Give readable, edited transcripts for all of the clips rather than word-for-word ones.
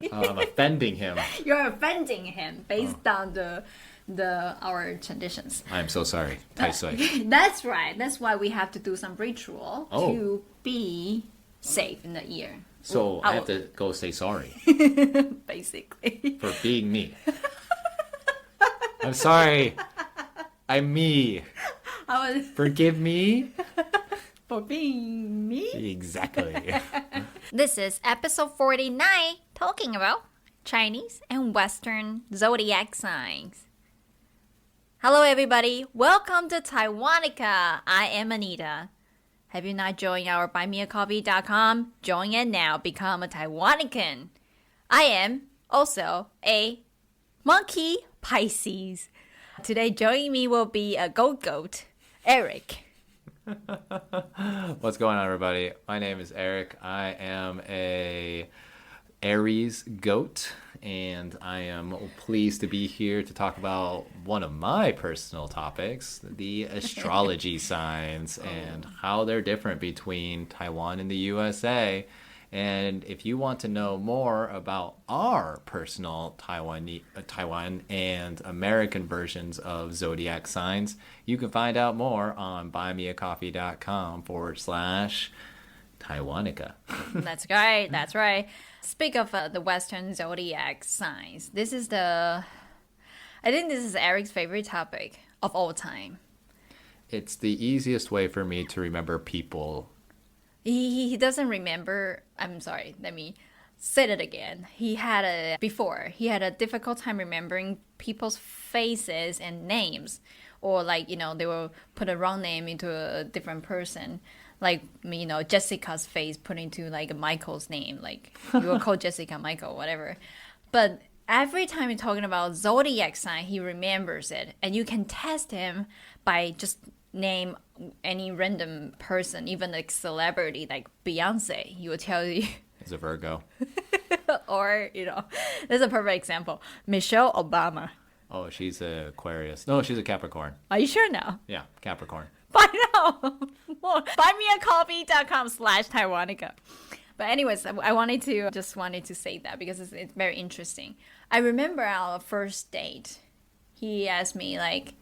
I'm offending him. You're offending him based on our traditions. I'm so sorry. That's right. That's why we have to do some ritual Oh. to be safe in the year. So I have to go say sorry Basically. for being me. I'm sorry. I'm me. I was Forgive me. for being me. Exactly. This is episode 49, talking about Chinese and Western zodiac signs. Hello everybody, welcome to Taiwanica. I am Anita. Have you not joined our buymeacoffee.com? Join it now, become a Taiwanican. I am also a monkey Pisces. Today joining me will be a goat, Eric. What's going on, everybody? My name is Eric. I am a Aries goat, and I am pleased to be here to talk about one of my personal topics, the astrology signs, and how they're different between Taiwan and the USA. And if you want to know more about our personal Taiwan and American versions of zodiac signs, you can find out more on buymeacoffee.com/Taiwanica. That's right, that's right. Speak of the Western zodiac signs. I think this is Eric's favorite topic of all time. It's the easiest way for me to remember people. He doesn't remember. I'm sorry, let me say it again. He had a difficult time remembering people's faces and names, or they will put a wrong name into a different person. Like, Jessica's face put into like Michael's name. Like, you will call Jessica Michael, whatever. But every time you're talking about zodiac sign, he remembers it, and you can test him by just name any random person, even like celebrity like Beyonce. He will tell you. Is a Virgo. Or, there's a perfect example. Michelle Obama. Oh, she's a Aquarius. No, she's a Capricorn. Are you sure now? Yeah, Capricorn. Find out more. Buymeacoffee.com/Taiwanica. But anyways, I wanted to say that because it's very interesting. I remember our first date. He asked me like,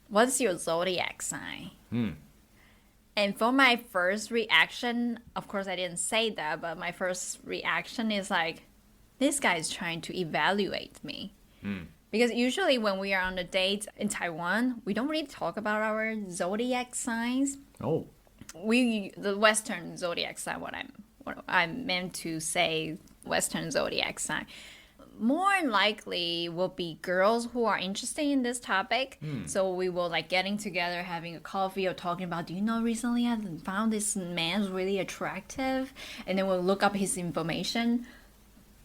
what's your zodiac sign? And for my first reaction, of course I didn't say that, but my first reaction is like, this guy is trying to evaluate me. Because usually when we are on a date in Taiwan, we don't really talk about our zodiac signs. Oh. The Western zodiac sign, what I meant to say, Western zodiac sign. More likely will be girls who are interested in this topic. So we will like getting together, having a coffee, or talking about, do you know, recently I found this man really attractive, and then we'll look up his information,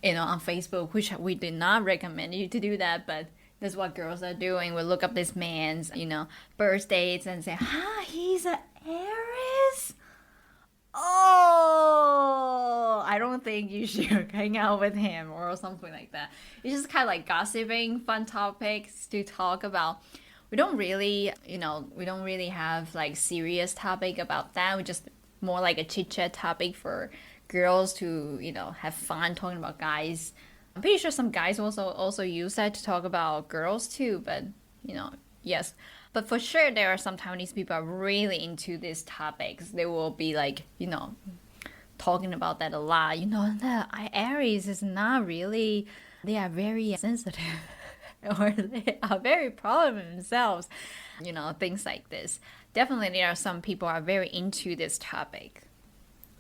on Facebook, which we did not recommend you to do that, but that's what girls are doing. We'll look up this man's, birth dates and say, he's an Aries? Oh, I don't think you should hang out with him, or something like that. It's just kind of like gossiping, fun topics to talk about. We don't really have like serious topic about that. We just more like a chit chat topic for girls to, have fun talking about guys. I'm pretty sure some guys also use that to talk about girls too, but, yes. But for sure, there are some Taiwanese people are really into these topics. They will be like, talking about that a lot. The Aries is not really, they are very sensitive or they are very proud of themselves. Things like this. Definitely, there are some people are very into this topic.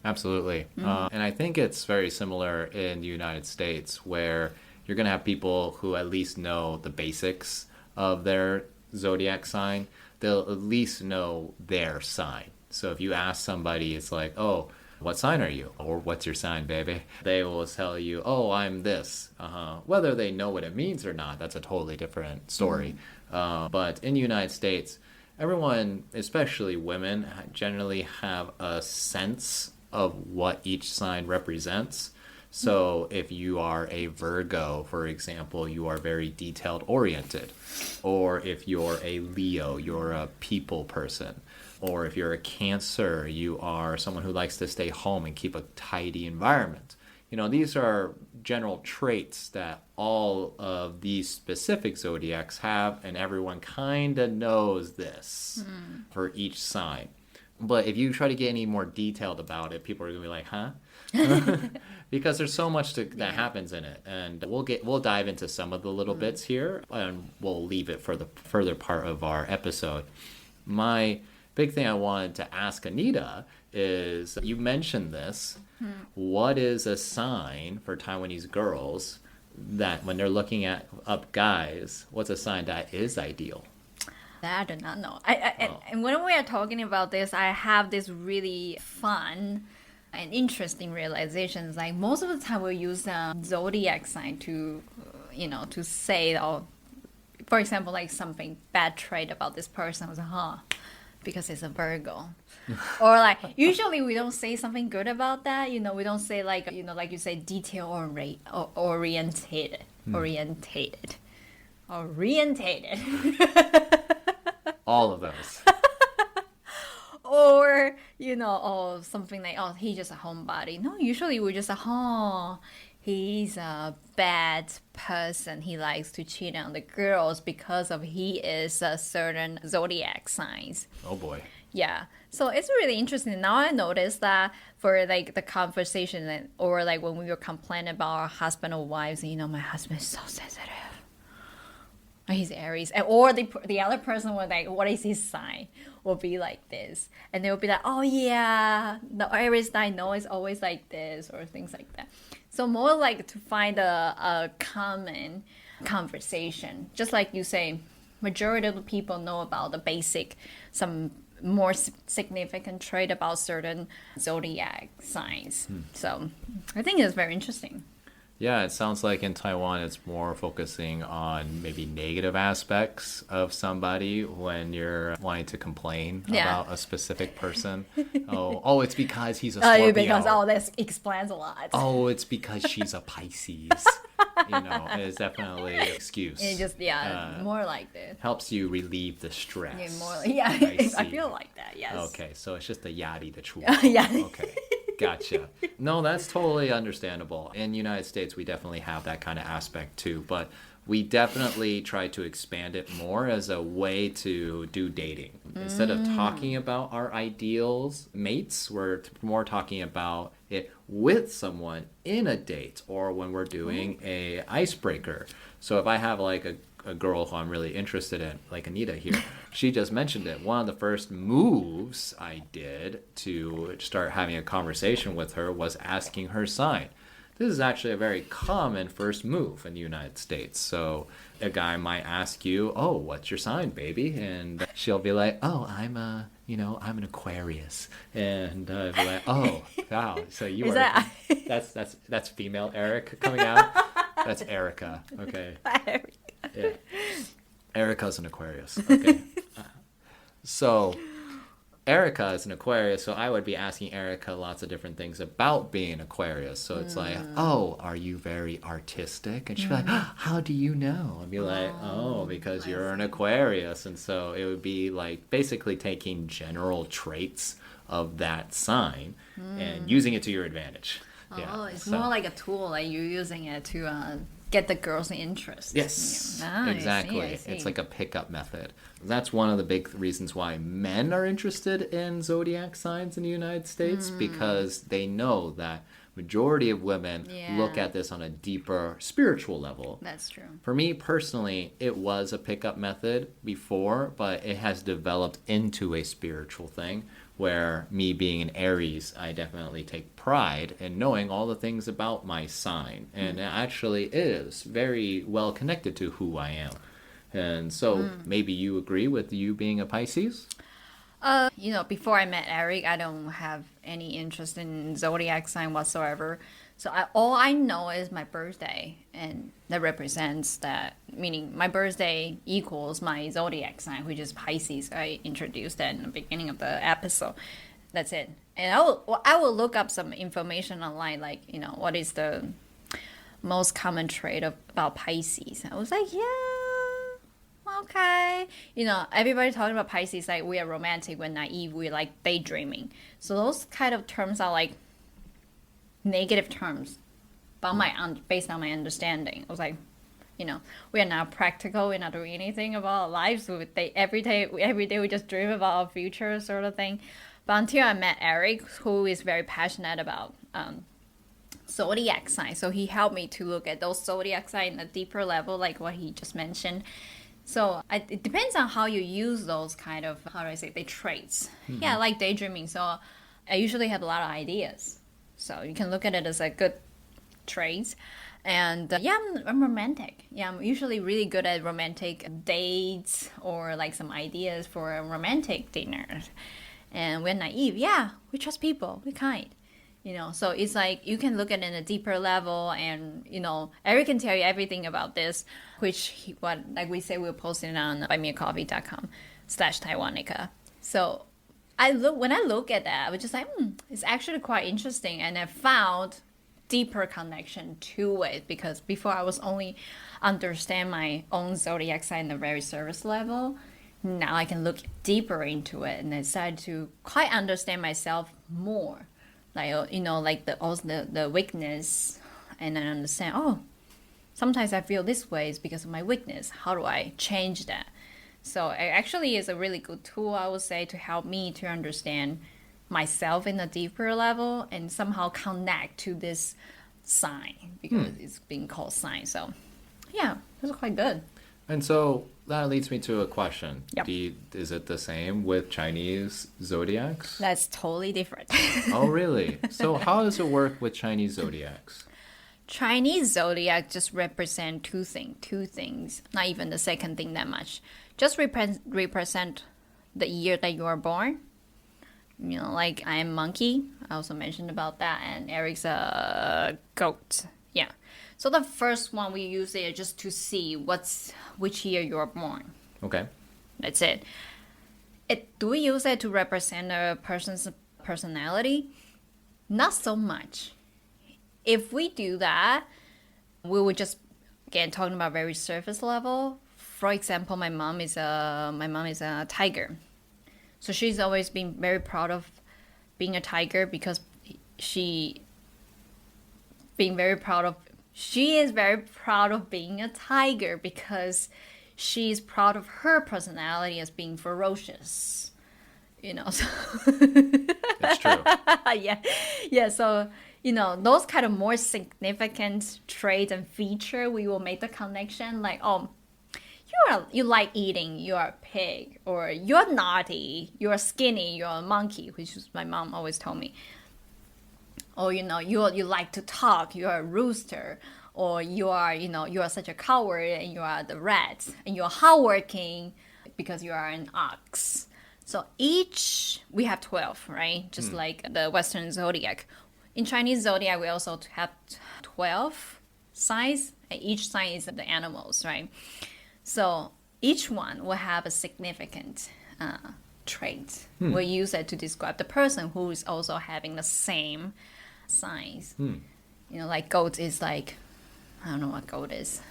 Absolutely. And I think it's very similar in the United States, where you're going to have people who at least know the basics of their zodiac sign. They'll at least know their sign. So if you ask somebody, it's like, oh, what sign are you? Or what's your sign, baby? They will tell you, oh, I'm this. Whether they know what it means or not, that's a totally different story. But in the United States, everyone, especially women, generally have a sense of what each sign represents. So if you are a Virgo, for example, you are very detailed oriented. Or if you're a Leo, you're a people person. Or if you're a Cancer, you are someone who likes to stay home and keep a tidy environment. these are general traits that all of these specific zodiacs have, and everyone kind of knows this for each sign. But if you try to get any more detailed about it, people are going to be like, huh? Because there's so much that happens in it. And we'll dive into some of the little bits here, and we'll leave it for the further part of our episode. My big thing I wanted to ask Anita is, you mentioned this. What is a sign for Taiwanese girls that when they're looking up guys, what's a sign that is ideal? That I do not know. And when we are talking about this, I have this really fun and interesting realizations. Like most of the time, we use zodiac sign to, to say, for example, like something bad trait about this person. I was like, because it's a Virgo. Or like usually we don't say something good about that. We don't say like like you say detail orientated. All of those. Or something like, he's just a homebody. No, usually we just he's a bad person. He likes to cheat on the girls because of he is a certain zodiac signs. Oh boy. Yeah. So it's really interesting. Now I noticed that for like the conversation or like when we were complaining about our husband or wives, my husband is so sensitive. He's Aries. Or the other person was like, what is his sign? Will be like this. And they will be like, oh yeah, the Aries I know is always like this, or things like that. So more like to find a common conversation. Just like you say, majority of the people know about the basic, some more significant trait about certain zodiac signs. So I think it's very interesting. Yeah, it sounds like in Taiwan it's more focusing on maybe negative aspects of somebody when you're wanting to complain about a specific person. Oh, it's because he's a Scorpio. This explains a lot. Oh, it's because she's a Pisces. It's definitely an excuse. It just more like this. Helps you relieve the stress. I feel like that. Yes. Okay, so it's just the yadi, the truth. Yeah. Okay. Gotcha. No, that's totally understandable. In the United States, we definitely have that kind of aspect too, but we definitely try to expand it more as a way to do dating. Instead of talking about our ideals mates, we're more talking about it with someone in a date or when we're doing a icebreaker. So if I have like a girl who I'm really interested in, like Anita here, she just mentioned it. One of the first moves I did to start having a conversation with her was asking her sign. This is actually a very common first move in the United States. So a guy might ask you, oh, what's your sign, baby? And she'll be like, oh, I'm an Aquarius. And I'll be like, oh, wow. So you are, that's female Eric coming out? That's Erica. Okay. Yeah. Erica's an Aquarius. Okay. So Erica is an Aquarius, so I would be asking Erica lots of different things about being an Aquarius. So it's like, oh, are you very artistic? And she'd be like, oh, how do you know? I'd be like, oh, because you're an Aquarius. And so it would be like basically taking general traits of that sign and using it to your advantage. It's more like a tool, like you're using it to get the girl's interest. Yes, exactly. I see. It's like a pickup method. That's one of the big reasons why men are interested in zodiac signs in the United States, because they know that majority of women look at this on a deeper spiritual level. That's true. For me personally, it was a pickup method before, but it has developed into a spiritual thing. Where me being an Aries, I definitely take pride in knowing all the things about my sign. And it actually is very well connected to who I am. And so maybe you agree with you being a Pisces? Before I met Eric, I don't have any interest in zodiac sign whatsoever. So all I know is my birthday, and that represents that, meaning my birthday equals my zodiac sign, which is Pisces. I introduced that in the beginning of the episode. That's it. And I will look up some information online, like, what is the most common trait about Pisces. I was like, okay. Everybody talking about Pisces, like we are romantic, we're naive, we're like daydreaming. So those kind of terms are like negative terms but based on my understanding, I was like, we are not practical. We're not doing anything about our lives. Every day we just dream about our future sort of thing. But until I met Eric, who is very passionate about zodiac signs, so he helped me to look at those zodiac signs in a deeper level, like what he just mentioned. So it depends on how you use those kind of, how do I say, the traits. Mm-hmm. Yeah, like daydreaming. So I usually have a lot of ideas. So you can look at it as a good trait. And I'm romantic. Yeah, I'm usually really good at romantic dates or like some ideas for a romantic dinner. And we're naive. Yeah, we trust people. We're kind. So it's like you can look at it in a deeper level, and Eric can tell you everything about this, which like we say, we're posting on buymeacoffee.com/Taiwanica. So when I look at that, I was just like, it's actually quite interesting, and I found deeper connection to it, because before I was only understand my own zodiac sign at a very surface level. Now I can look deeper into it and decide to quite understand myself more, like like the weakness, and then understand, sometimes I feel this way is because of my weakness. How do I change that? So it actually is a really good tool, I would say, to help me to understand myself in a deeper level and somehow connect to this sign, because it's being called sign. So yeah, it's quite good. And so that leads me to a question. Yep. Is it the same with Chinese zodiacs? That's totally different. Oh, really? So how does it work with Chinese zodiacs? Chinese zodiac just represent two things, not even the second thing that much. Just represent the year that you are born. Like I am monkey. I also mentioned about that, and Eric's a goat. Yeah. So the first one we use it just to see which year you are born. Okay. That's it. Do we use it to represent a person's personality? Not so much. If we do that, we would just, again, talking about very surface level. For example, my mom is a tiger. So she's always been very proud of being a tiger, because she is very proud of being a tiger, because she's proud of her personality as being ferocious. So It's true. Yeah. So those kind of more significant traits and feature, we will make the connection. Like, you like eating, you're a pig, or you're naughty, you're skinny, you're a monkey, which is my mom always told me. Or you like to talk, you're a rooster, or you are such a coward, and you are the rat, and you're hardworking because you are an ox. So we have 12, right? Just like the Western zodiac. In Chinese zodiac, we also have 12 signs, and each sign is the animals, right? So each one will have a significant trait. We'll use it to describe the person who is also having the same signs. Like goat is like, I don't know what goat is.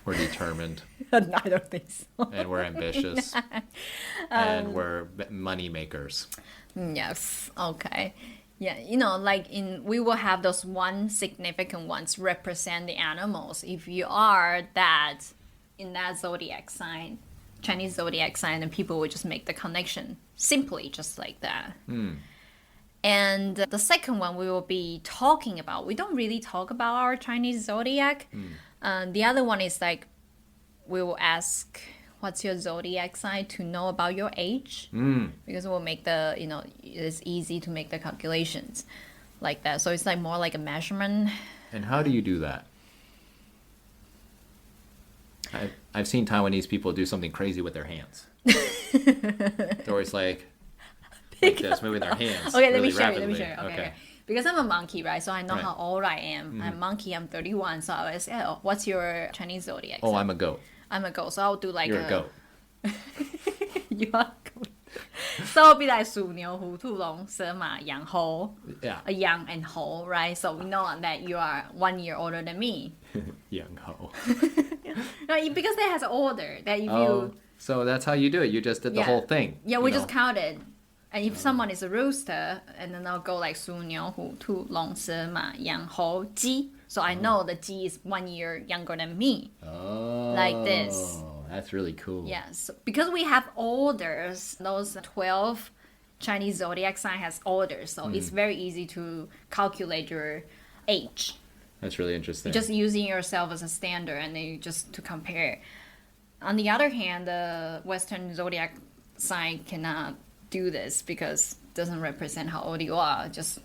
We're determined. I don't think so. And we're ambitious. And we're money makers. Yes. Okay. Yeah, we will have those one significant ones represent the animals. If you are that in that zodiac sign, Chinese zodiac sign, then people will just make the connection simply just like that. And the second one we will be talking about, we don't really talk about our Chinese zodiac. The other one is like, we will ask, what's your zodiac sign, to know about your age? Because it will make it's easy to make the calculations like that. So it's like more like a measurement. And how do you do that? I've seen Taiwanese people do something crazy with their hands. They're always like this, moving their hands. Okay, really let me rapidly. show you. Okay. Because I'm a monkey, right? So I know how old I am. I'm a monkey, I'm 31. So I was, what's your Chinese zodiac? Oh, I'm a goat. I'm a goat. So I'll do like You're a goat. You are a goat. So I'll be like 鼠牛虎兔龙蛇马羊猴. Yeah. A yang and ho, right? So we know that you are 1 year older than me. Young ho. No, because it has order that if you. So that's how you do it. You just did the whole thing. Yeah, we just counted. And if someone is a rooster, and then I'll go like 鼠牛虎兔龙蛇马羊猴鸡. So I know the G is 1 year younger than me. Oh, Like this. That's really cool. Yes, because we have orders, those 12 Chinese zodiac sign has orders, so it's very easy to calculate your age. That's really interesting. Just using yourself as a standard and then you just to compare. On the other hand, the Western zodiac sign cannot do this because it doesn't represent how old you are, just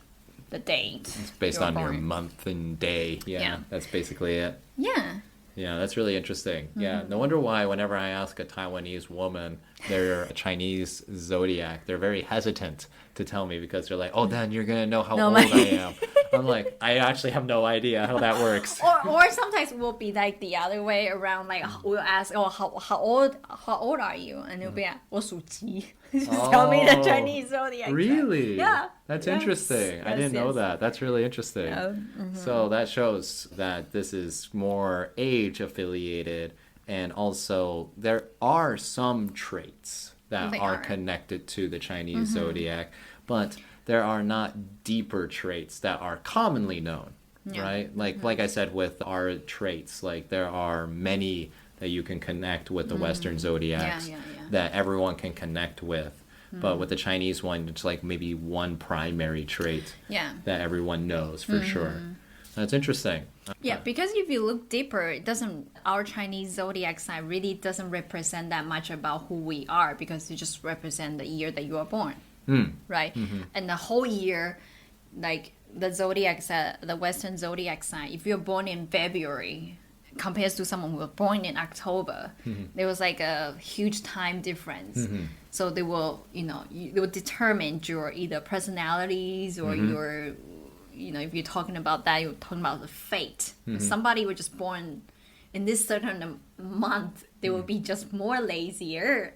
the date. It's based on your month and day. Yeah, that's basically it. Yeah. Yeah, that's really interesting. Yeah, no wonder why whenever I ask a Taiwanese woman their Chinese zodiac, they're very hesitant to tell me because they're like, oh, then you're going to know how old I am. I'm like, I actually have no idea how that works. Or sometimes we'll be like the other way around, like we'll ask, oh, how old are you? And it'll be like, 我属鸡. Just tell me the Chinese zodiac. Really? Yeah. That's interesting. I didn't know that. That's really interesting. Yeah. So that shows that this is more age affiliated, and also there are some traits that are connected to the Chinese zodiac, but there are not deeper traits that are commonly known, right? Like I said with our traits, like there are many that you can connect with the Western zodiacs that everyone can connect with. But with the Chinese one, it's like maybe one primary trait that everyone knows for sure. That's interesting. Yeah, because if you look deeper, our Chinese zodiac sign really doesn't represent that much about who we are because it just represents the year that you are born, right? And the whole year, like the Western zodiac sign, if you're born in February, compared to someone who was born in October, there was like a huge time difference. So they will, they will determine your either personalities or your, if you're talking about that, you're talking about the fate. Somebody was just born in this certain month, they will be just lazier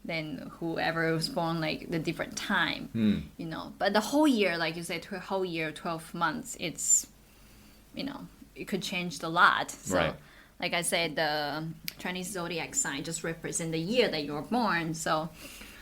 than whoever was born like the different time, But the whole year, like you said, whole year, 12 months, it's, it could change a lot. So, like I said, the Chinese zodiac sign just represents the year that you were born. So,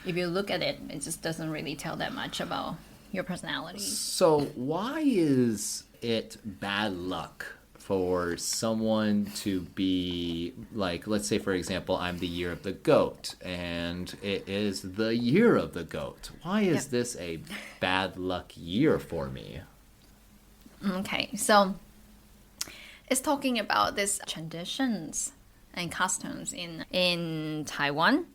if you look at it, it just doesn't really tell that much about your personality. So, why is it bad luck for someone to be like, let's say, for example, I'm the year of the goat, and it is the year of the goat. Why is this a bad luck year for me? Okay, so it's talking about these traditions and customs in Taiwan.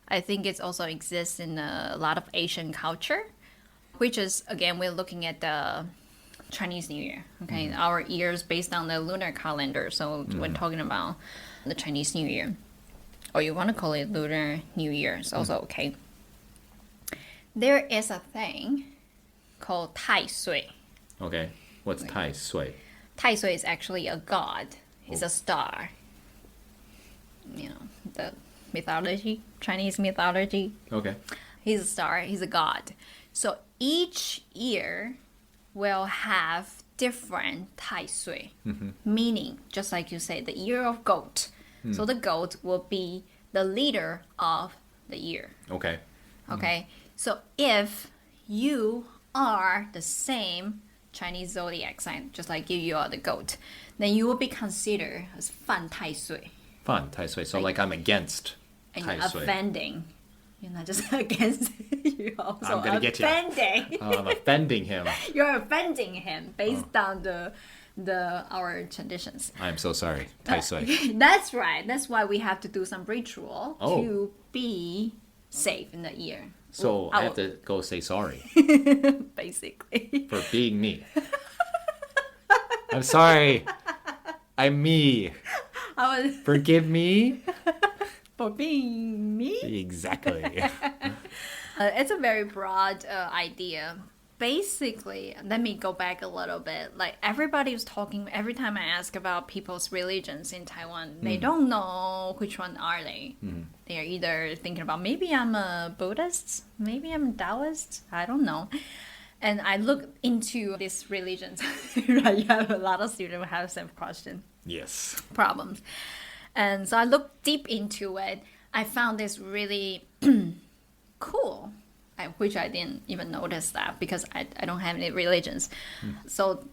I think it also exists in a lot of Asian culture, which is, again, we're looking at the Chinese New Year. Okay, our years based on the lunar calendar. So we're talking about the Chinese New Year, or you want to call it Lunar New Year. It's also okay. There is a thing called Tai Sui. Okay, what's Tai Sui? Tai Sui is actually a god. He's a star. The mythology, Chinese mythology. Okay. He's a star. He's a god. So each year will have different Tai Sui, meaning, just like you say, the year of goat. So the goat will be the leader of the year. Okay. Okay. So if you are the same Chinese zodiac sign, just like you are the goat, then you will be considered as Fan Tai Sui. Fan Tai Sui. So like I'm against and Tai you're Sui. Offending. You're not just against, you're also I'm gonna get you. offending. I'm offending him. You're offending him based on our traditions. I'm so sorry, Tai Sui. That's right. That's why we have to do some ritual Oh. to be safe in the year. So I have to go say sorry Basically. for being me. I'm sorry. I'm me. I was Forgive me. for being me. Exactly. It's a very broad idea. Basically, let me go back a little bit. Like everybody was talking, every time I ask about people's religions in Taiwan, they don't know which one are they. They're either thinking about maybe I'm a Buddhist, maybe I'm Taoist, I don't know. And I look into these religions. Right, you have a lot of students who have some question Yes. problems. And so I looked deep into it. I found this really cool, which I didn't even notice that because I don't have any religions. So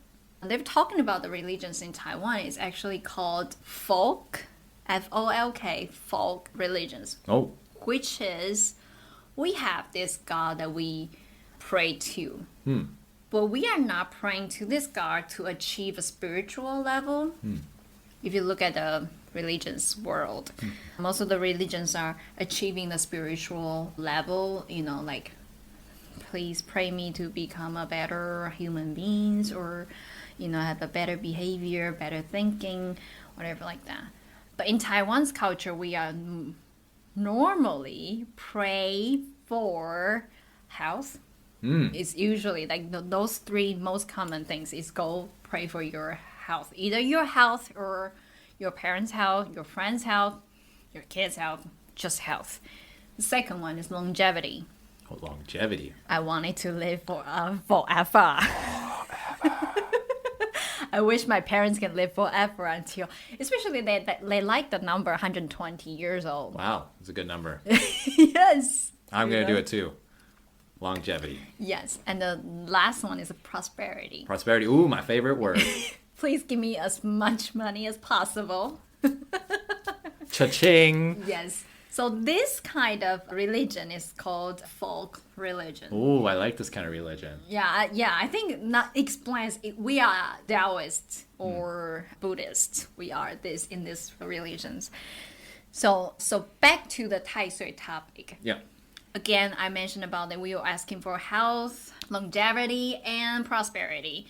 They're talking about the religions in Taiwan. It's actually called folk, Folk, folk religions. Oh. Which is, we have this God that we pray to. But we are not praying to this God to achieve a spiritual level. If you look at the religions world, most of the religions are achieving the spiritual level, like, please pray me to become a better human beings, or, have a better behavior, better thinking, whatever like that. But in Taiwan's culture, we are normally pray for health. It's usually like those three most common things is go pray for your health. Either your health or your parents' health, your friends' health, your kids' health, just health. The second one is longevity. Oh, longevity. I wanted to live forever. I wish my parents can live forever until, especially they like the number 120 years old. Wow, that's a good number. Yes. I'm going to do it too. Longevity. Yes, and the last one is prosperity. Prosperity. Ooh, my favorite word. Please give me as much money as possible. Cha-ching. Yes. So this kind of religion is called folk religion. Ooh, I like this kind of religion. Yeah. I think that explains it. We are Taoists or Buddhists. We are in these religions. So back to the Tai Sui topic. Yeah. Again, I mentioned about that we are asking for health, longevity, and prosperity.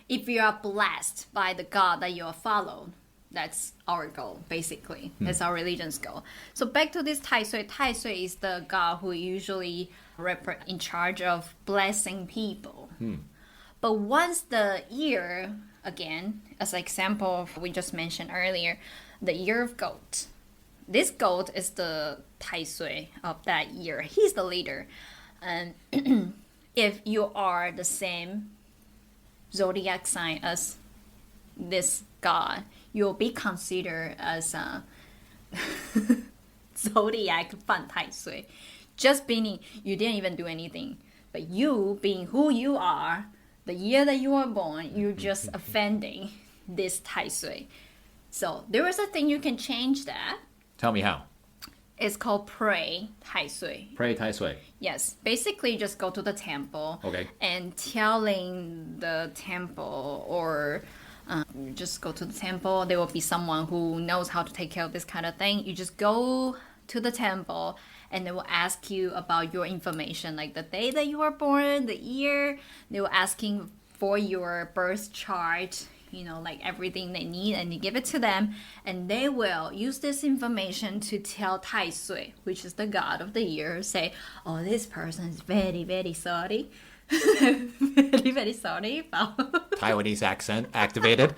If you are blessed by the God that you are followed, that's our goal, basically. That's our religion's goal. So back to this Tai Sui. Tai Sui is the God who usually in charge of blessing people. But once the year, again, as an example of we just mentioned earlier, the year of goat. This goat is the Tai Sui of that year. He's the leader. And if you are the same zodiac sign as this god, you'll be considered as a zodiac fan Tai Sui. Just meaning you didn't even do anything. But you, being who you are, the year that you were born, you're just offending this Tai Sui. So there is a thing you can change that. Tell me how. It's called pray Tai Sui. Pray Tai Sui. Yes. Basically, just go to the temple. Okay. And telling the temple or you just go to the temple. There will be someone who knows how to take care of this kind of thing. You just go to the temple and they will ask you about your information, like the day that you were born, the year. They will asking for your birth chart, like everything they need, and you give it to them, and they will use this information to tell Tai Sui, which is the god of the year, say, oh, this person is very, very sorry. very, very sorry about Taiwanese accent activated.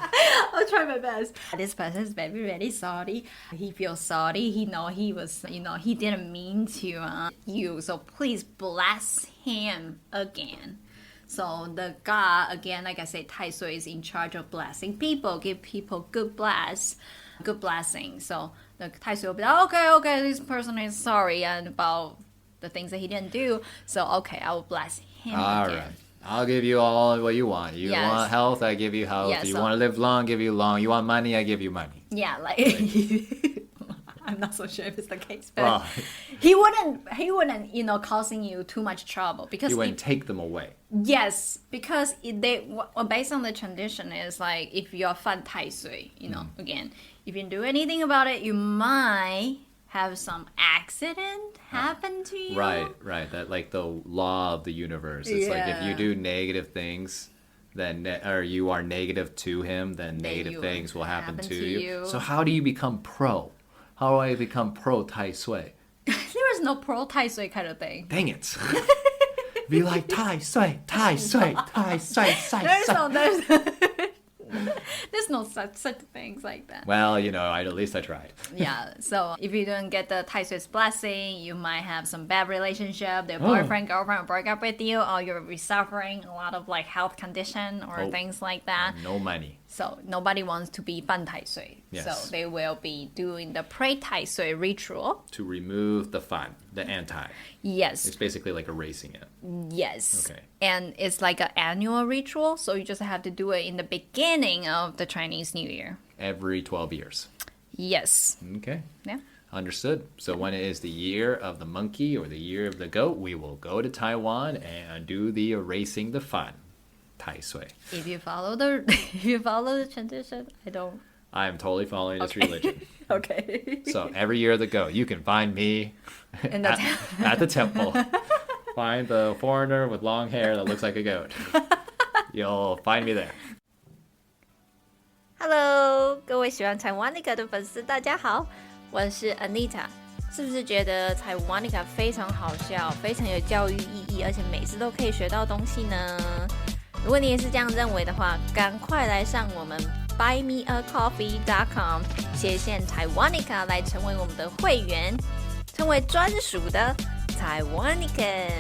I'll try my best. This person is very, very sorry. He feels sorry. He know he was, he didn't mean to you. So please bless him again. So the God, again, like I said, Tai Sui is in charge of blessing people, give people good blessing. So the Tai Sui will be like, okay, this person is sorry and about the things that he didn't do. So, okay, I will bless him All again. right. I'll give you all what you want. You want health, I give you health. Yeah, you so- want to live long, give you long. You want money, I give you money. Yeah, like I'm not so sure if it's the case, but Well, he wouldn't, causing you too much trouble because you wouldn't take them away. yes, because based on the tradition is like if you're fan Tai Sui, again, if you do anything about it, you might have some accident happen to you. Right. That like the law of the universe. It's like if you Yeah. do negative things, then or you are negative to him, then negative you things will happen to you. you. So how do you become pro? How do I become pro Tai Sui? There is no pro Tai Sui kind of thing. Dang it. Be like Tai Sui, Tai Sui, Tai Sui, There's no such things like that. Well, at least I tried. Yeah, so if you don't get the Tai Sui's blessing, you might have some bad relationship. Their boyfriend, girlfriend will break up with you, or you'll be suffering a lot of like health condition or things like that. No money. So nobody wants to be ban Tai Sui. Yes. So they will be doing the pray Tai Sui ritual. To remove the fun. the anti. Yes. It's basically like erasing it. Yes. Okay. And it's like an annual ritual, so you just have to do it in the beginning of the Chinese New Year. Every 12 years. Yes. Okay. Yeah. Understood. So when it is the year of the monkey or the year of the goat, we will go to Taiwan and do the erasing the fun. Tai Sui. If you follow the tradition, I am totally following this religion. Okay. So every year of the goat, you can find me In the at the temple. Find the foreigner with long hair that looks like a goat. You'll find me there. Hello， 各位喜欢 Taiwanica 的粉丝，大家好，我是 Anita。是不是觉得 Taiwanica 非常好笑，非常有教育意义，而且每次都可以学到东西呢？如果你也是这样认为的话，赶快来上我们 buymeacoffee.com 斜线 Taiwanica 来成为我们的会员，成为专属的 Taiwanican。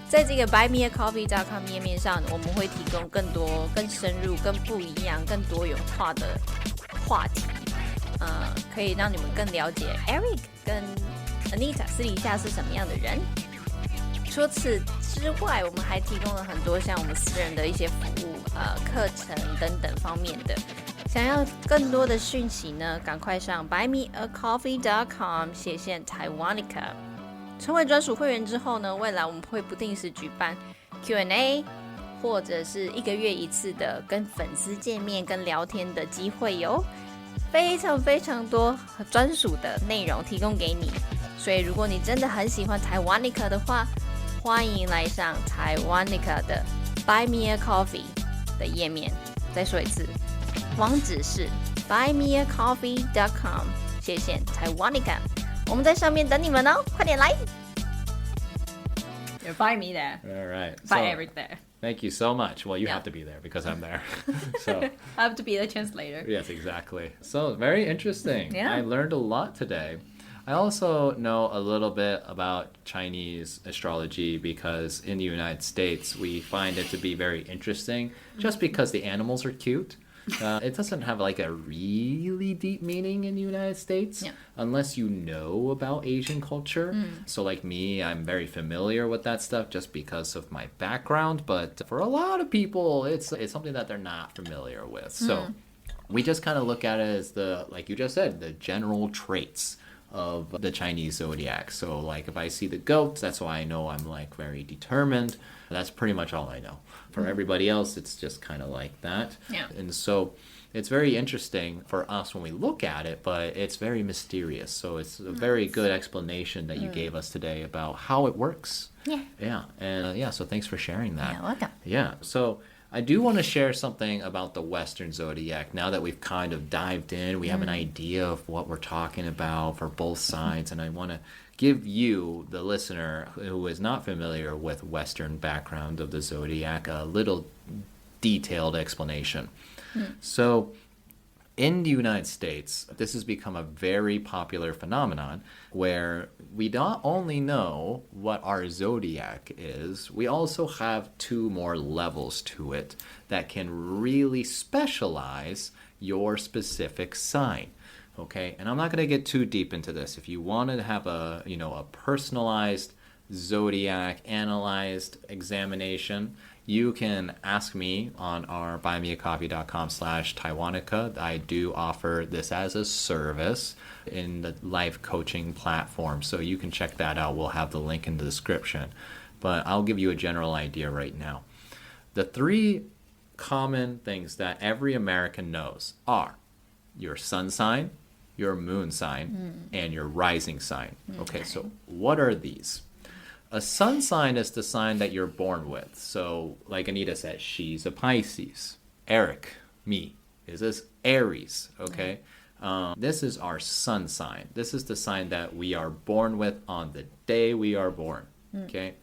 在这个 buymeacoffee.com 页面上，我们会提供更多、更深入、更不一样、更多元化的话题，可以让你们更了解 Eric 跟 Anita 私底下是什么样的人。除此之外，我们还提供了很多像我们私人的一些服务、课程等等方面的。想要更多的讯息呢，赶快上 buymeacoffee.com 斜线 Taiwanica。成为专属会员之后呢，未来我们会不定时举办 Q&A， 或者是1个月一次的跟粉丝见面、跟聊天的机会哟。非常非常多专属的内容提供给你，所以如果你真的很喜欢 Taiwanica 的话，欢迎来上 Taiwanica 的 Buy Me a Coffee 的页面。再说一次，网址是 buymeacoffee.com 斜线 Taiwanica。我们在上面等你们哦，快点来！ You buy me there. All right. Buy Eric there. Thank you so much. Well, you have to be there because I'm there. So I have to be the translator. Yes, exactly. So very interesting. Yeah. I learned a lot today. I also know a little bit about Chinese astrology because in the United States, we find it to be very interesting just because the animals are cute. It doesn't have like a really deep meaning in the United States unless you know about Asian culture. So like me, I'm very familiar with that stuff just because of my background. But for a lot of people, it's something that they're not familiar with. So we just kind of look at it as like you just said, the general traits of the Chinese zodiac. So like if I see the goats, that's why I know I'm like very determined. That's pretty much all I know. For everybody else, it's just kind of like that. Yeah. And so it's very interesting for us when we look at it, but it's very mysterious. So it's a very good explanation that you gave us today about how it works. Yeah. Yeah. And so thanks for sharing that. Yeah, welcome. Yeah. So I do want to share something about the Western zodiac. Now that we've kind of dived in, we have an idea of what we're talking about for both sides. And I want to give you, the listener who is not familiar with Western background of the zodiac, a little detailed explanation. So in the United States, this has become a very popular phenomenon where we not only know what our zodiac is, we also have 2 more levels to it that can really specialize your specific sign. Okay, and I'm not going to get too deep into this. If you want to have a personalized zodiac analyzed examination, you can ask me on our buymeacoffee.com/Taiwanica. I do offer this as a service in the live coaching platform, so you can check that out. We'll have the link in the description. But I'll give you a general idea right now. The 3 common things that every American knows are your sun sign, your moon sign, and your rising sign. Okay, so what are these? A sun sign is the sign that you're born with. So like Anita said, she's a Pisces. Eric, me, is this Aries, okay? This is our sun sign. This is the sign that we are born with on the day we are born, okay?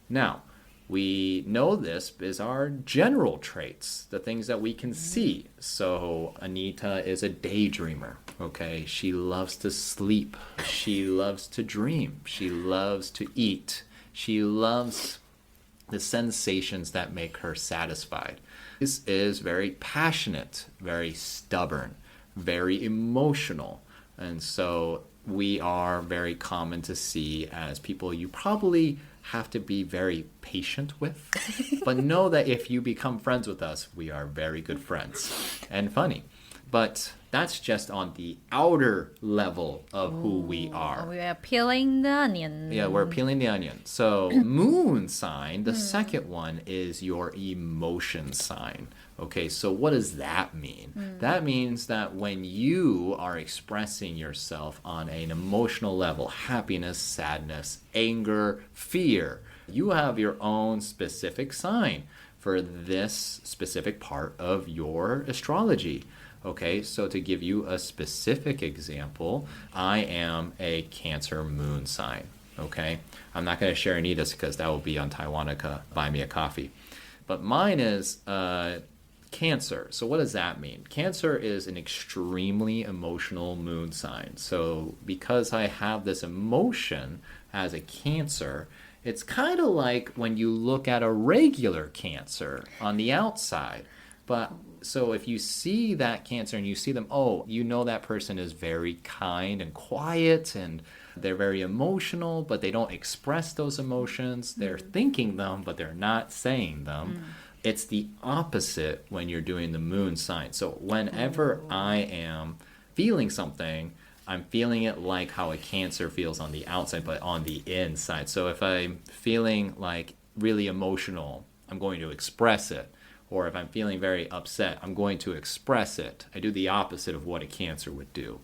Now, we know this is our general traits, the things that we can see. So Anita is a daydreamer, okay? She loves to sleep. She loves to dream. She loves to eat. She loves the sensations that make her satisfied. This is very passionate, very stubborn, very emotional. And so we are very common to see as people you probably have to be very patient with. But know that if you become friends with us, we are very good friends and funny. But that's just on the outer level of who we are. We are peeling the onion. Yeah, we're peeling the onion. So moon sign, the second one is your emotion sign. Okay, so what does that mean? That means that when you are expressing yourself on an emotional level, happiness, sadness, anger, fear, you have your own specific sign for this specific part of your astrology. Okay, so to give you a specific example, I am a Cancer moon sign. Okay, I'm not going to share Anita's because that will be on Taiwanica, buy me a coffee. But mine is Cancer. So what does that mean? Cancer is an extremely emotional moon sign. So because I have this emotion as a Cancer, it's kind of like when you look at a regular Cancer on the outside. But so if you see that Cancer and you see them, oh, you know that person is very kind and quiet and they're very emotional, but they don't express those emotions. They're thinking them, but they're not saying them. It's the opposite when you're doing the moon sign. So whenever I am feeling something, I'm feeling it like how a Cancer feels on the outside, but on the inside. So if I'm feeling like really emotional, I'm going to express it. Or if I'm feeling very upset, I'm going to express it. I do the opposite of what a Cancer would do.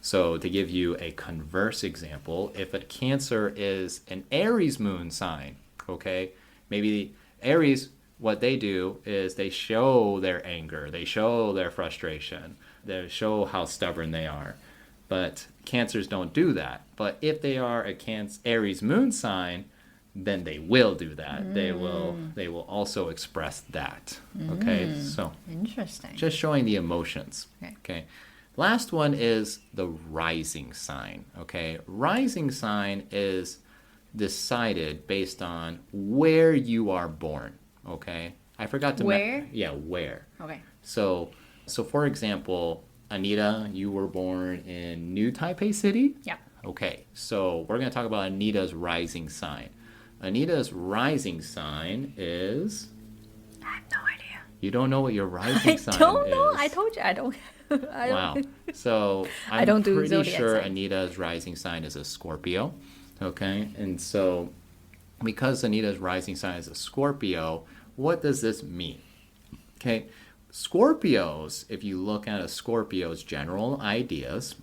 So to give you a converse example, if a Cancer is an Aries moon sign, okay, maybe Aries, what they do is they show their anger, they show their frustration, they show how stubborn they are. But Cancers don't do that. But if they are a Aries moon sign, then they will do that. They will also express that. Okay, so Interesting. just showing the emotions. Okay. Last one is the rising sign. Okay, rising sign is decided based on where you are born. Okay, I forgot to Where? Where. Okay. So for example, Anita, you were born in New Taipei City. Yeah. Okay, so we're gonna talk about Anita's rising sign. Anita's rising sign is... I have no idea. You don't know what your rising sign is? I don't know. I told you I don't. Wow. So I don't do pretty zodiac sure signs. Anita's rising sign is a Scorpio. Okay, and so because Anita's rising sign is a Scorpio, what does this mean? Okay, Scorpios, if you look at a Scorpio's general ideas,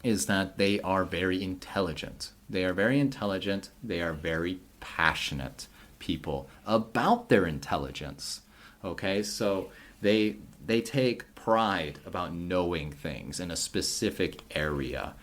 is that they are very intelligent. They are very intelligent. They are very passionate people about their intelligence. Okay, so they take pride about knowing things in a specific area.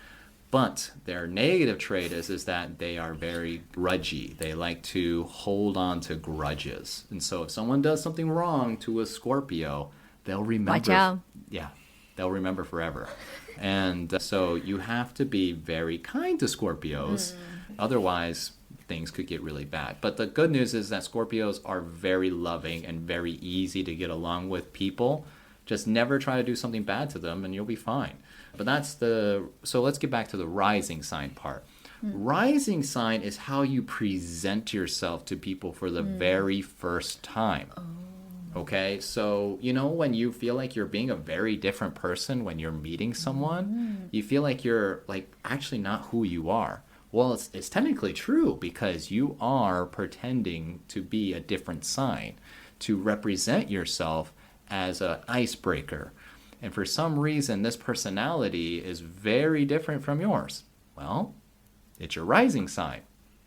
But their negative trait is that they are very grudgy. They like to hold on to grudges. And so if someone does something wrong to a Scorpio, they'll remember. Watch out. Yeah, they'll remember forever. And so you have to be very kind to Scorpios. Otherwise, things could get really bad. But the good news is that Scorpios are very loving and very easy to get along with people. Just never try to do something bad to them and you'll be fine. But so let's get back to the rising sign part. Rising sign is how you present yourself to people for the very first time. Okay, so when you feel like you're being a very different person when you're meeting someone, you feel like you're like actually not who you are. Well, it's technically true because you are pretending to be a different sign to represent yourself as an icebreaker. And for some reason, this personality is very different from yours. Well, it's your rising sign.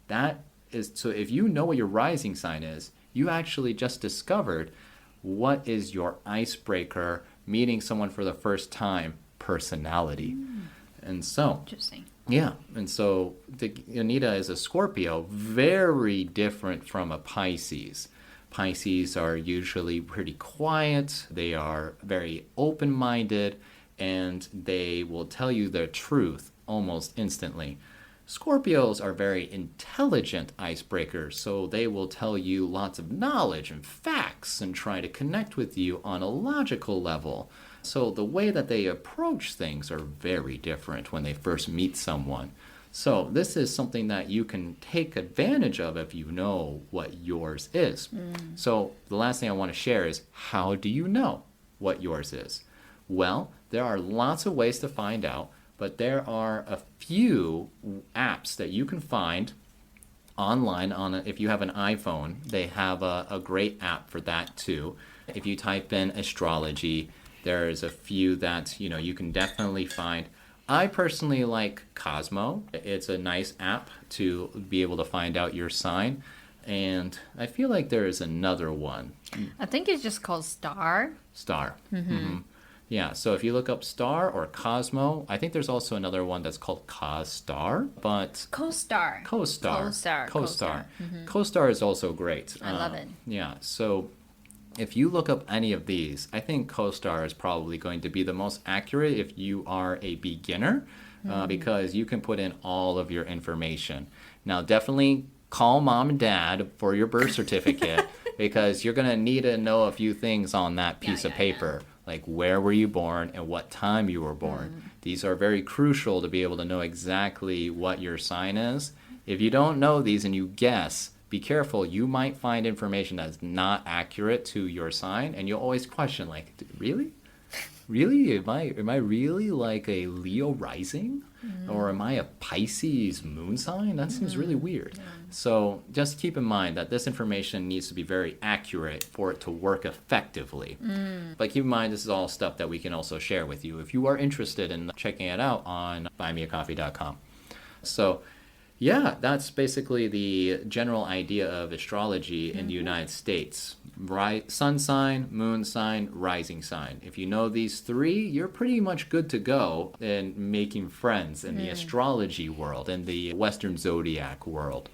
So if you know what your rising sign is, you actually just discovered what is your icebreaker, meeting someone for the first time, personality. And so... Interesting. Yeah, and so Anita is a Scorpio, very different from a Pisces. Pisces are usually pretty quiet, they are very open-minded, and they will tell you the truth almost instantly. Scorpios are very intelligent icebreakers, so they will tell you lots of knowledge and facts and try to connect with you on a logical level. So the way that they approach things are very different when they first meet someone. So this is something that you can take advantage of if you know what yours is. So the last thing I want to share is, how do you know what yours is? Well, there are lots of ways to find out, but there are a few apps that you can find online. If you have an iPhone, they have a great app for that too. If you type in astrology, there's a few that you can definitely find. I personally like Cosmo. It's a nice app to be able to find out your sign. And I feel like there is another one. I think it's just called Star. Star. Yeah, so if you look up Star or Cosmo, I think there's also another one that's called CoStar, but... CoStar. CoStar is also great. I love it. Yeah, so if you look up any of these, I think CoStar is probably going to be the most accurate if you are a beginner, because you can put in all of your information. Now, definitely call mom and dad for your birth certificate, because you're going to need to know a few things on that piece of paper. Like, where were you born and what time you were born. These are very crucial to be able to know exactly what your sign is. If you don't know these and you guess, be careful. You might find information that's not accurate to your sign, and you'll always question, like, really? Really? Am I really like a Leo rising? Or am I a Pisces moon sign? That seems really weird. So just keep in mind that this information needs to be very accurate for it to work effectively. But keep in mind, this is all stuff that we can also share with you if you are interested in checking it out on buymeacoffee.com. So yeah, that's basically the general idea of astrology in the United States. Sun sign, moon sign, rising sign. If you know these three, you're pretty much good to go in making friends in the astrology world, in the Western zodiac world.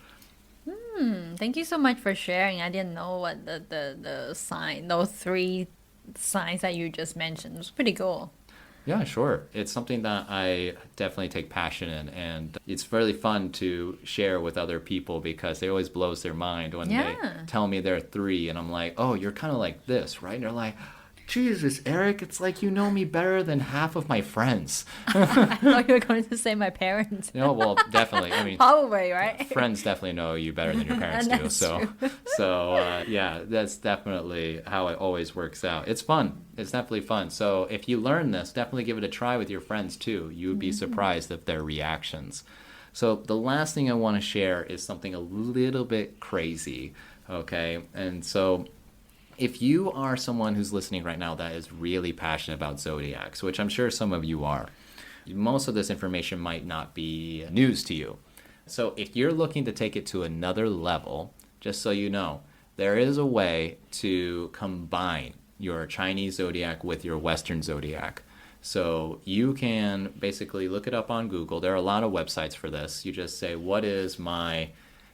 Thank you so much for sharing. I didn't know what the sign, those three signs that you just mentioned. It was pretty cool. Yeah, sure. It's something that I definitely take passion in, and it's really fun to share with other people because it always blows their mind when they tell me they're three, and I'm like, oh, you're kind of like this, right? And they're like, Jesus, Eric, it's like you know me better than half of my friends. I thought you were going to say my parents. No, well, definitely. I mean, probably, right? Friends definitely know you better than your parents do. Yeah, that's definitely how it always works out. It's fun. It's definitely fun. So if you learn this, definitely give it a try with your friends too. You would be surprised at their reactions. So the last thing I want to share is something a little bit crazy, okay? And so if you are someone who's listening right now that is really passionate about zodiacs, which I'm sure some of you are, most of this information might not be news to you. So if you're looking to take it to another level, just so you know, there is a way to combine your Chinese zodiac with your Western zodiac. So you can basically look it up on Google. There are a lot of websites for this. You just say, what is my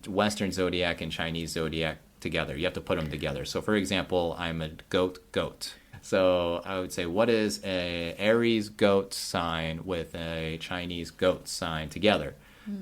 Western zodiac and Chinese zodiac together? You have to put them together. So for example, I'm a goat. So I would say, what is a Aries goat sign with a Chinese goat sign together?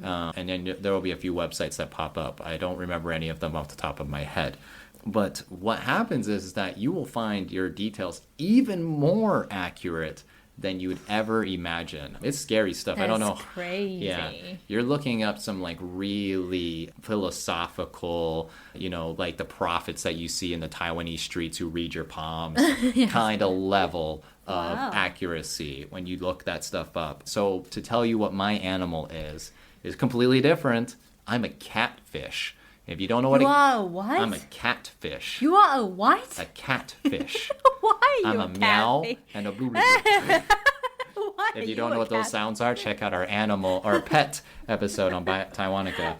And then there will be a few websites that pop up. I don't remember any of them off the top of my head. But what happens is that you will find your details even more accurate than you would ever imagine. It's scary stuff. I don't know. That's crazy. Yeah. You're looking up some like really philosophical, like the prophets that you see in the Taiwanese streets who read your palms kind of level of accuracy when you look that stuff up. So to tell you what my animal is completely different. I'm a catfish. If you don't know what you are a what? I'm a catfish. You are a what? A catfish. Why are you I'm a meow and a boo boo. If you don't know what those sounds are, check out our animal or pet episode on Taiwanica.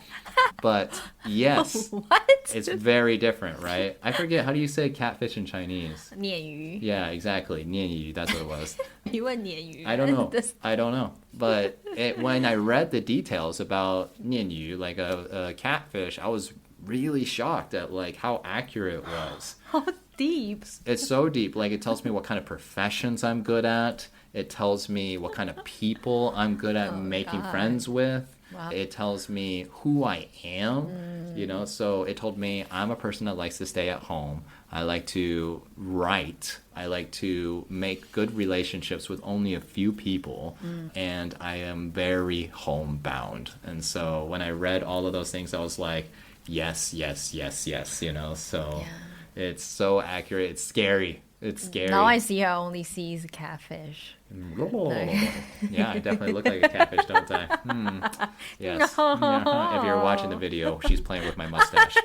But yes, what? It's very different, right? I forget, how do you say catfish in Chinese? 鲶鱼. Yeah, exactly. 鲶鱼, that's what it was. You were 鲶鱼. I don't know. But when I read the details about 鲶鱼, like a catfish, I was really shocked at like how accurate it was. How deep? It's so deep. Like it tells me what kind of professions I'm good at. It tells me what kind of people I'm good at making friends with. Wow. It tells me who I am, so it told me I'm a person that likes to stay at home. I like to write. I like to make good relationships with only a few people. And I am very homebound. And so when I read all of those things, I was like, yes, yes, yes, yes, you know. So it's so accurate. It's scary. It's scary. Now I see her only sees catfish. Yeah, I definitely look like a catfish, don't I? Yes. Yeah. If you're watching the video, she's playing with my mustache.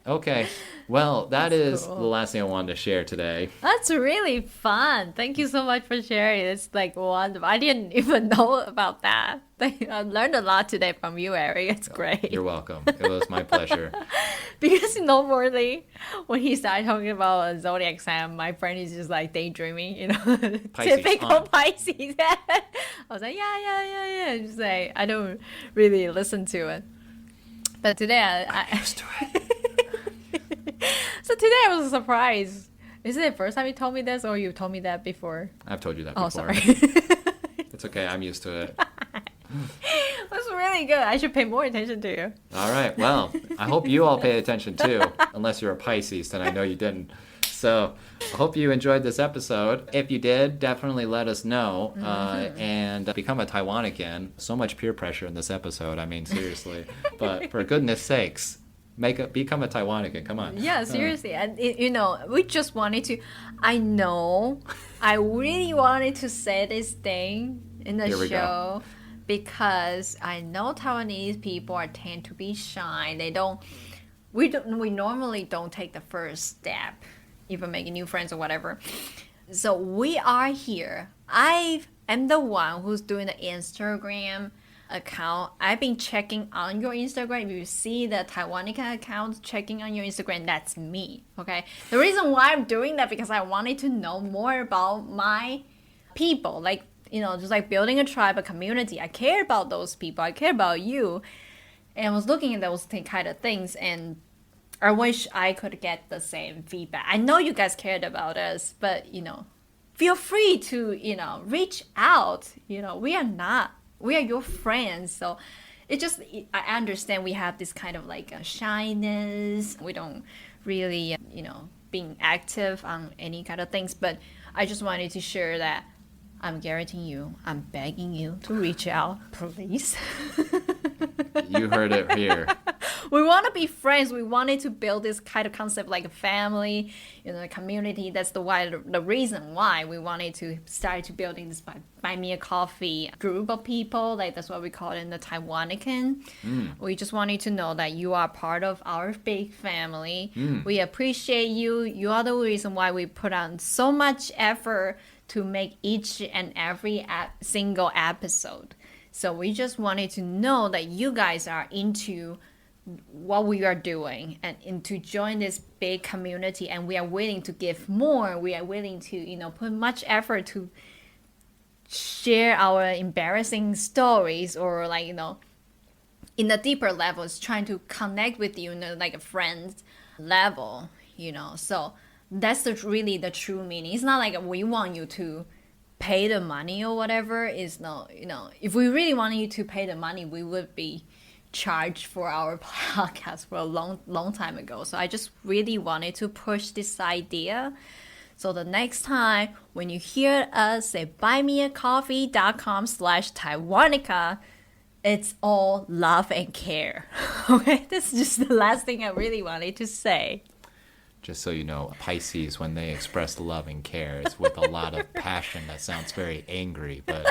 Okay. Well, that's cool. the last thing I wanted to share today. That's really fun. Thank you so much for sharing. It's like wonderful. I didn't even know about that. I learned a lot today from you, Eric. It's great. You're welcome. It was my pleasure. Because normally when he started talking about a zodiac sign, my brain is just like daydreaming, you know, Pisces, typical Pisces. I was like, yeah. Just like I don't really listen to it. But today I used to it. So today I was surprised. Is it the first time you told me this, or you told me that before? I've told you that before. Oh, sorry. It's okay. I'm used to it. That's really good. I should pay more attention to you. All right. Well, I hope you all pay attention too. Unless you're a Pisces, then I know you didn't. So I hope you enjoyed this episode. If you did, definitely let us know and become a Taiwanican. So much peer pressure in this episode. I mean, seriously. But for goodness sakes, become a Taiwanican. Come on. Yeah, seriously. And you know, we just wanted to. I really wanted to say this thing in the Here we show because I know Taiwanese people tend to be shy. We normally don't take the first step, even making new friends or whatever. So we are here. I am the one who's doing the Instagram account. I've been checking on your Instagram. If you see the Taiwanica account checking on your Instagram, that's me. Okay. The reason why I'm doing that because I wanted to know more about my people. Like, you know, just like building a tribe, a community. I care about those people. I care about you. And I was looking at those kind of things, and I wish I could get the same feedback. I know you guys cared about us, but you know, feel free to, you know, reach out. You know, we are your friends. So I understand we have this kind of like a shyness. We don't really, you know, being active on any kind of things. But I just wanted to share that I'm guaranteeing you, I'm begging you to reach out, please. You heard it here. We want to be friends. We wanted to build this kind of concept like a family, you know, a community. That's the reason why we wanted to start to building this buy me a coffee group of people. Like that's what we call it in the Taiwanican. We just wanted to know that you are part of our big family. We appreciate you. You are the reason why we put on so much effort to make each and every single episode. So we just wanted to know that you guys are into what we are doing and to join this big community, and we are willing to give more. We are willing to, you know, put much effort to share our embarrassing stories, or like, you know, in the deeper levels, trying to connect with you in like a friend's level, you know. So that's really the true meaning. It's not like we want you to pay the money or whatever. Is no, you know, if we really wanted you to pay the money, we would be charged for our podcast for a long time ago. So I just really wanted to push this idea. So the next time when you hear us say buymeacoffee.com/Taiwanica, it's all love and care. Okay, this is just the last thing I really wanted to say. Just so you know, Pisces, when they express love and care, it's with a lot of passion. That sounds very angry, but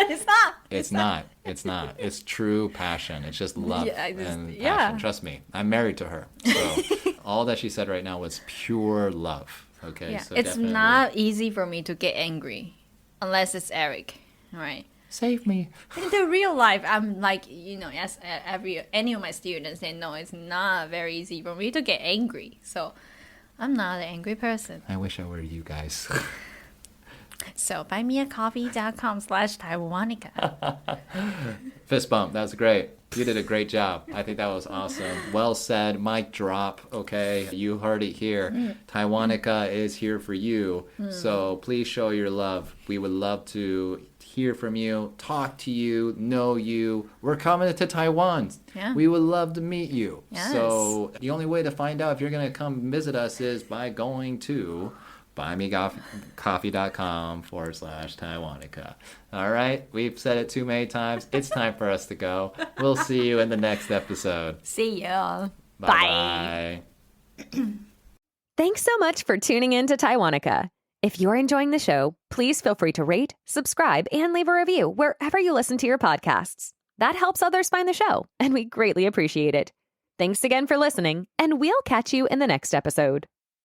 It's not. It's not. It's true passion. It's just love and passion. Trust me, I'm married to her. So all that she said right now was pure love. Okay, Yeah. so It's definitely. not easy for me to get angry unless it's Eric, right? Save me. In the real life, I'm like, you know, as any of my students, they know it's not very easy for me to get angry. So I'm not an angry person. I wish I were you guys. So buymeacoffee.com/Taiwanica. Fist bump. That was great. You did a great job. I think that was awesome. Well said. Mic drop. Okay. You heard it here. Taiwanica is here for you. So please show your love. We would love to hear from you, talk to you, know you. We're coming to Taiwan. Yeah. We would love to meet you. Yes. So the only way to find out if you're going to come visit us is by going to buymecoffee.com/Taiwanica. All right, we've said it too many times. It's time for us to go. We'll see you in the next episode. See ya. Bye. Thanks so much for tuning in to Taiwanica. If you're enjoying the show, please feel free to rate, subscribe, and leave a review wherever you listen to your podcasts. That helps others find the show, and we greatly appreciate it. Thanks again for listening, and we'll catch you in the next episode.